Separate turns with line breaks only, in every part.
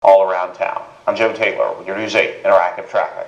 all around town. I'm Joe Taylor with your News 8 Interactive Traffic.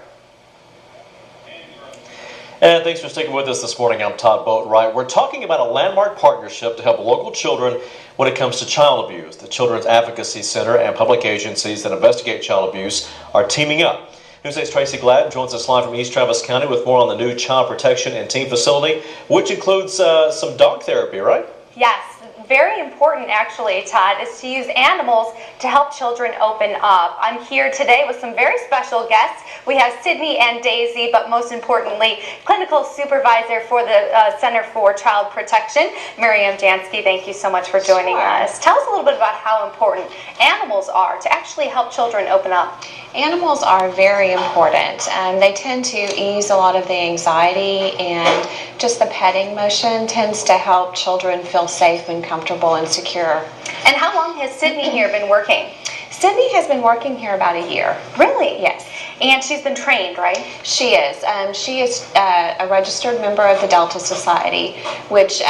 And thanks for sticking with us this morning. I'm Todd Boatwright. We're talking about a landmark partnership to help local children when it comes to child abuse. The Children's Advocacy Center and public agencies that investigate child abuse are teaming up. News 8's Tracy Gladden joins us live from East Travis County with more on the new child protection and teen facility, which includes some dog therapy, right?
Yes. Very important, actually, Todd, is to use animals to help children open up. I'm here today with some very special guests. We have Sydney and Daisy, but most importantly, clinical supervisor for the Center for Child Protection, Miriam Jansky. Thank you so much for joining us. Tell us a little bit about how important animals are to actually help children open up.
Animals are very important. They tend to ease a lot of the anxiety, and just the petting motion tends to help children feel safe and comfortable and secure.
And how long has Sydney here been working?
Sydney has been working here about a year.
Really?
Yes.
And she's been trained, right?
She is. She is a registered member of the Delta Society, which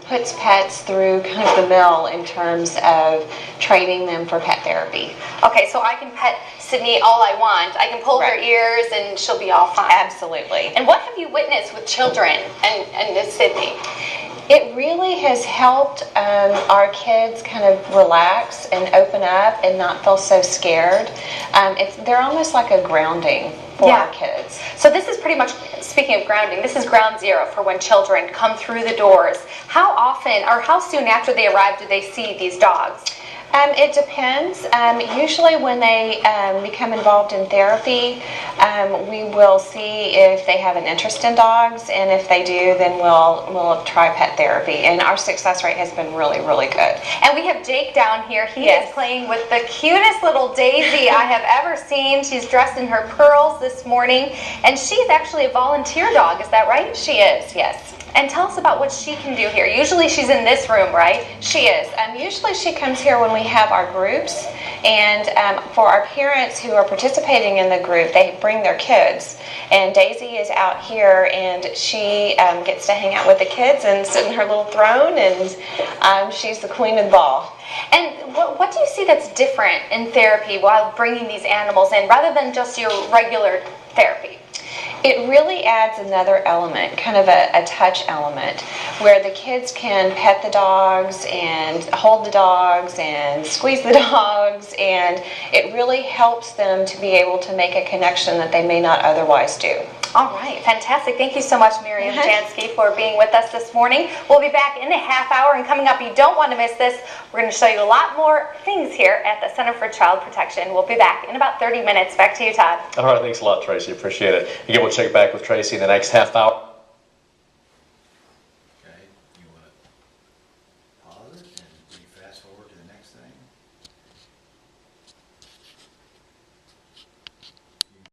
puts pets through kind of the mill in terms of training them for pet therapy.
Okay, so I can pet Sydney all I want. I can pull her ears and she'll be all fine.
Absolutely.
And what have you witnessed with children and Sydney?
It really has helped our kids kind of relax and open up and not feel so scared. They're almost like a grounding for our kids.
So this is pretty much, speaking of grounding, this is ground zero for when children come through the doors. How often or how soon after they arrive do they see these dogs?
It depends. Usually when they become involved in therapy, we will see if they have an interest in dogs, and if they do, then we'll try pet therapy. And our success rate has been really, really good.
And we have Jake down here. He is playing with the cutest little Daisy I have ever seen. She's dressed in her pearls this morning, and she's actually a volunteer dog. Is that right?
She is, yes.
And tell us about what she can do here. Usually she's in this room, right?
She is. Usually she comes here when we have our groups, and for our parents who are participating in the group, they bring their kids. And Daisy is out here, and she gets to hang out with the kids and sit in her little throne, and she's the queen of the ball.
And what do you see that's different in therapy while bringing these animals in, rather than just your regular therapy?
It really adds another element, kind of a touch element, where the kids can pet the dogs and hold the dogs and squeeze the dogs, and it really helps them to be able to make a connection that they may not otherwise do.
All right, fantastic. Thank you so much, Miriam Jansky, for being with us this morning. We'll be back in a half hour, and coming up, you don't want to miss this. We're going to show you a lot more things here at the Center for Child Protection. We'll be back in about 30 minutes. Back to you, Todd.
All right, thanks a lot, Tracy. Appreciate it. Again, we'll check back with Tracy in the next half hour.